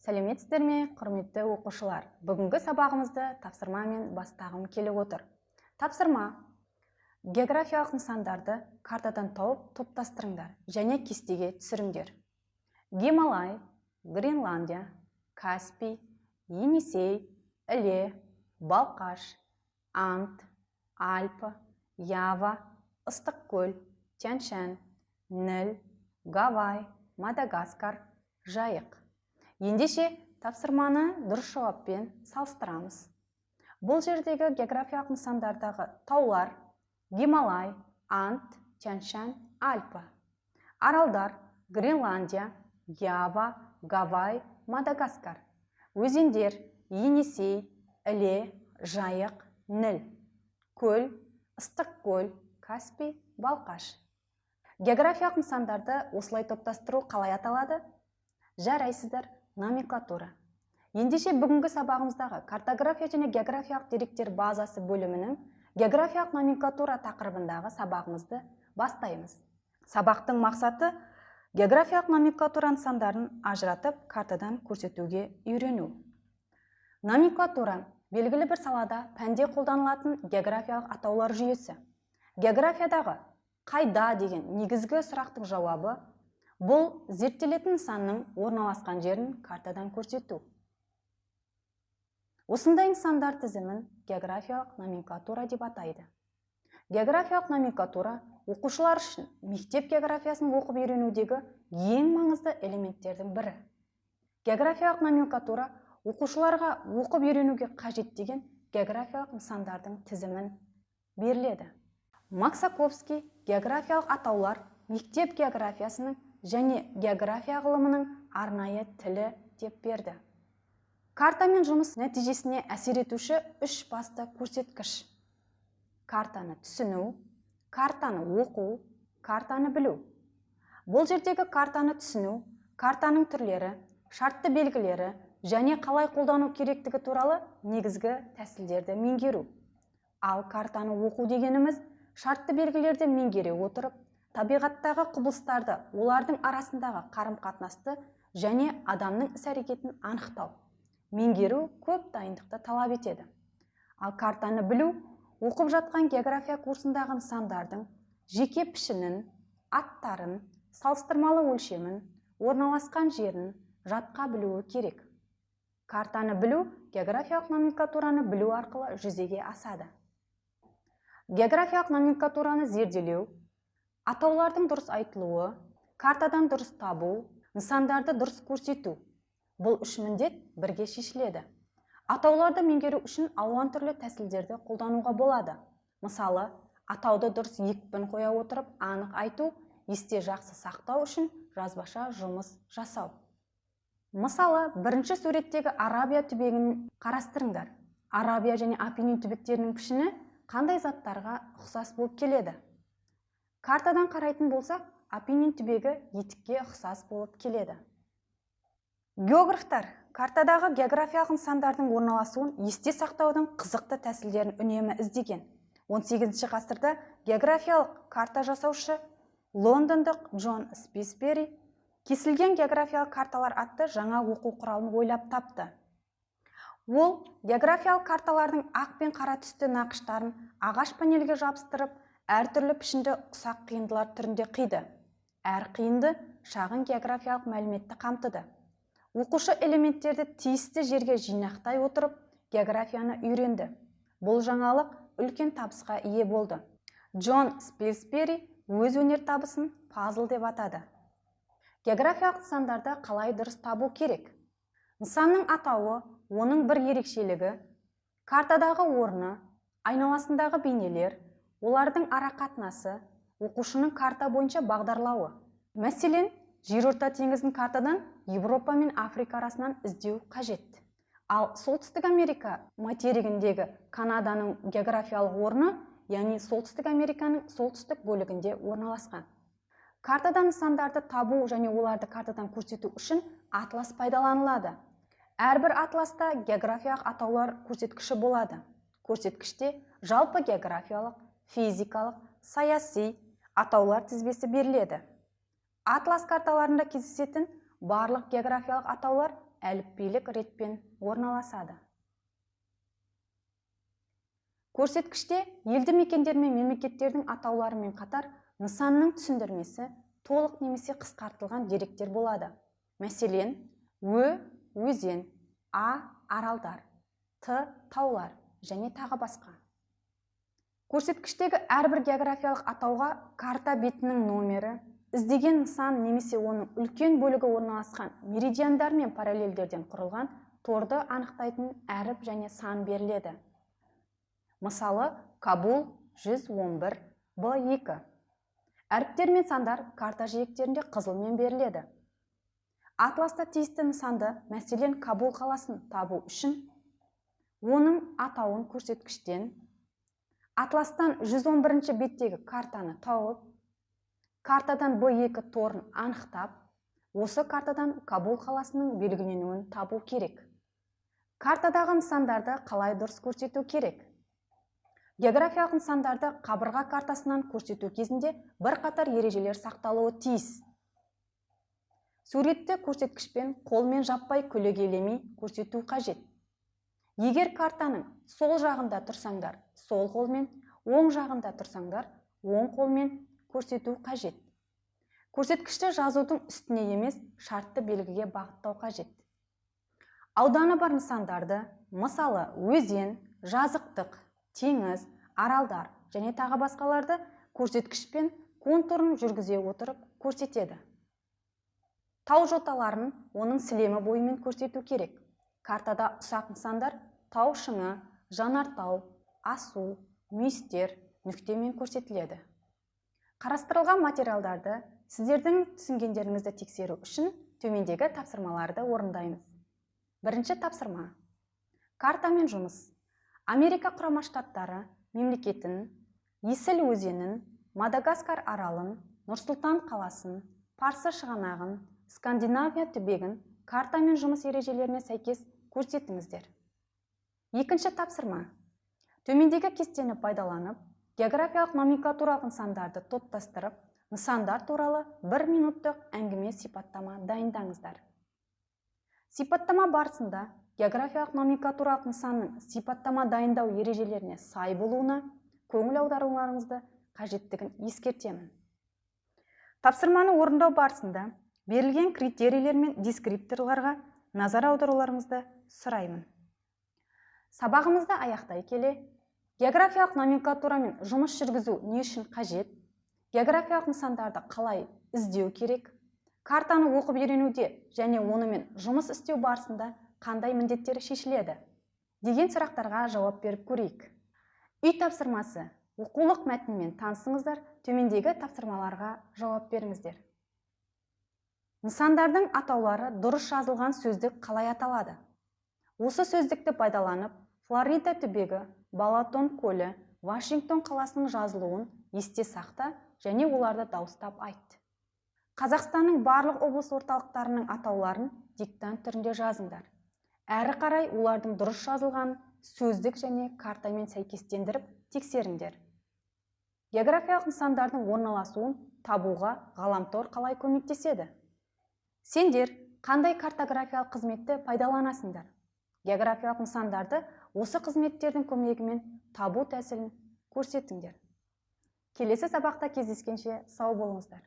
Сәлеметсіздер ме, құрметті оқушылар? Бүгінгі сабағымызды тапсырмамен бастағым келіп отыр. Тапсырма: географиялық нысандарды картадан тауып топтастырыңдар және кестеге түсіріңдер. Гималай, Гренландия, Каспий, Енисей, Іле, Балқаш, Анд, Альпы, Ява, Ыстықкөл, Тянь-Шань, Ніл, Гавай, Мадагаскар, Жайық. Ендеше тапсырманы дұрыс жауаппен салыстырамыз. Бұл жердегі географиялық нысандардағы таулар: Гималай, Анд, Тянь-Шань, Альпы. Аралдар: Гренландия, Ява, Гавай, Мадагаскар. Өзендер: Енисей, Іле, Жайық, Ніл. Көл: Ыстықкөл, Каспий, Балқаш. Географиялық нысандарды осылай топтастыру қалай аталады? Жарайсыздар, номенклатура. Ендеше бүгінгі сабағымыздағы картография және географиялық деректер базасы бөлімінің географиялық номенклатура тақырыбындағы сабағымызды бастаймыз. Сабақтың мақсаты географиялық номенклатура нысандарын ажыратып картадан көрсетуге үйрену. Номенклатура белгілі бір салада пәнде қолданылатын географиялық атаулар жүйесі. Географиядағы қайда деген негізгі сұрақтың жауабы бұл зерттелетін нысанның орналасқан жерін картадан көрсету. Осындай нысандар тізімін географиялық номенклатура деп атайды. Географиялық номенклатура оқушылар үшін мектеп географиясын оқып үйренудегі ең маңызды элементтердің бірі. Географиялық номенклатура оқушыларға оқып үйренуге қажет деген географиялық нысандардың тізімін беріледі. Максаковский географиялық атаулар мектеп географиясының және география ғылымының арнайы тілі деп берді. Картамен жұмыс нәтижесіне әсер етуші үш басты көрсеткіш: картаны түсіну, картаны оқу, картаны білу. Бұл жердегі картаны түсіну, картаның түрлері, шартты белгілері және қалай қолдану керектігі туралы негізгі тәсілдерді меңгеру. Ал картаны оқу дегеніміз шартты белгілерді меңгере отырып, табиғаттағы құбылыстарды, олардың арасындағы қарым-қатынасты және адамның іс-әрекетін анықтау. Меңгеру көп дайындықты талап етеді. Ал картаны білу оқып жатқан география курсындағы нысандардың жеке пішінін, аттарын, салыстырмалы өлшемін, орналасқан жерін жатқа білуі керек. Картаны білу географиялық номенклатураны білу арқылы жүзеге асады. Географиялық номенклатураны зерделеу, атаулардың дұрыс айтылуы, картадан дұрыс табу, нысандарды дұрыс көрсету. Бұл үш міндет бірге шешіледі. Атауларды меңгеру үшін алуан түрлі тәсілдерді қолдануға болады. Мысалы, атауды дұрыс екпін қоя отырып анық айту, есте жақсы сақтау үшін жазбаша жұмыс жасау. Мысалы, бірінші суреттегі Арабия түбегін қарастырыңдар. Арабия және Апеннин түбектерінің пішіні қандай заттарға ұқсас болып келеді? Картадан қарайтын болсақ, Апеннин түбегі етікке ұқсас болып келеді. Географтар картадағы географиялық нысандардың орналасуын есте сақтаудың қызықты тәсілдерін үнемі іздеген. 18 ғасырда географиялық карта жасаушы лондондық Джон Спилсбери кесілген географиялық карталар атты жаңа оқу құралын ойлап тапты. Ол географиялық карталардың ақ пен қара түсті нақыштарын ағаш панельге жабыстырып, әртүрлі пішінді ұсақ қиындылар түрінде қиды. Әр қиынды шағын географиялық мәліметті қамтыды. Оқушы элементтерді тиісті жерге жинақтай отырып, географияны үйренді. Бұл жаңалық үлкен табысқа ие болды. Джон Спилсбери өз өнер табысын пазл деп атады. Географиялық нысандарды қалай дұрыс табу керек? Нысанның атауы, оның бір ерекшелігі, картадағы орны, айналасындағы бейнелер, олардың арақатынасы, оқушының карта бойынша бағдарлауы. Мәселен, жерорта теңізін картадан Европа мен Африка арасынан іздеу қажет. Ал Солтүстік Америка материгіндегі Канаданың географиялық орны, яғни Солтүстік Американың солтүстік бөлігінде орналасқан. Картадан нысандарды табу және оларды картадан көрсету үшін атлас пайдаланылады. Әрбір атласта географиялық атаулар көрсеткіші болады. Көрсеткіште жалпы географиялық, физикалық, саяси атаулар тізбесі беріледі. Атлас карталарында кездесетін барлық географиялық атаулар әліпбилік ретпен орналасады. Көрсеткіште елді мекендер мен мемлекеттердің атауларымен қатар нысанның түсіндірмесі толық немесе қысқартылған деректер болады. Мәселен, өзен, аралдар, таулар және тағы басқа. Көрсеткіштегі әрбір географиялық атауға карта бетінің номері, іздеген нысан немесе оның үлкен бөлігі орналасқан меридиандар мен параллельдерден құрылған торды анықтайтын әріп және сан беріледі. Мысалы, Кабул 111, Б2. Әріптер мен сандар карта жиектерінде қызылмен беріледі. Атласта тиісті нысанды, мәселен Кабул қаласын табу үшін, оның атауын көрсеткіштен, атластан 111 беттегі картаны тауып, картадан Б2 торын анықтап, осы картадан Кабул қаласының белгіленуін табу керек. Картадағы нысандарды қалай дұрыс көрсету керек? Географиялық нысандарды қабырға картасынан көрсету кезінде бірқатар ережелер сақталуы тиіс. Суретті көрсеткішпен қолмен жаппай көлегейлемей көрсету қажет. Егер картаның сол жағында тұрсаңдар, сол қолмен, оң жағында тұрсаңдар, оң қолмен көрсету қажет. Көрсеткішті жазудың үстіне емес, шартты белгіге бағыттау қажет. Ауданы бар нысандарды, мысалы, өзен, жазықтық, теңіз, аралдар және тағы басқаларды көрсеткішпен контурын жүргізе отырып көрсетеді. Тау жоталарын оның сілемі бойымен көрсету керек. Картада ұсақ нысандар тау шыңы, жанартау, асу, мүйістер нүктемен көрсетіледі. Қарастырылған материалдарды сіздердің түсінгендеріңізді тексеру үшін төмендегі тапсырмаларды орындаймыз. Бірінші тапсырма. Картамен жұмыс. Америка құрама штаттары мемлекетін, Есіл өзенін, Мадагаскар аралын, Нұр-Сұлтан қаласын, Парсы шығанағын, Скандинавия түбегін картамен жұмыс ережелеріне сәйкес көрсетіңіздер. Екінші тапсырма. Төмендегі кестені пайдаланып, географиялық номенклатуралық нысандарды топтастырып, нысандар туралы 1 минуттық әңгіме сипаттама дайындаңыздар. Сипаттама барысында географиялық номенклатуралық нысанның сипаттама дайындау ережелеріне сай болуына көңіл аударуларыңызды қажеттігін ескертемін. Тапсырманы орындау барысында берілген критерийлер мен дескрипторларға назар аударуларыңызды сұраймын. Сабағымызды аяқтай келе, географиялық номенклатурамен жұмыс жүргізу не үшін қажет, географиялық нысандарды қалай іздеу керек, картаны оқып үйренуде және онымен жұмыс істеу барысында қандай міндеттері шешіледі деген сұрақтарға жауап беріп көрейік. Үй тапсырмасы. Оқулық мәтінмен танысыңыздар, төмендегі тапсырмаларға жауап беріңіздер. Нысандардың атаулары дұрыс жазылған сөздік қалай аталады? Осы сөздікті пайдаланып, Флорида түбегі, Балатон көлі, Вашингтон қаласының жазылуын есте сақта және оларды дауыстап айт. Қазақстанның барлық облыс орталықтарының атауларын диктант түрінде жазыңдар. Әрі қарай олардың дұрыс жазылған сөздік және картамен сәйкестендіріп тексеріңдер. Географиялық нысандардың орналасуын табуға ғаламтор қалай көмектеседі? Сендер қандай картографиялық қызметті пайдаланасыңдар? Географиялық нысандарды осы қызметтердің көмегімен табу тәсілін көрсетіңдер. Келесі сабақта кездескенше сау болыңыздар.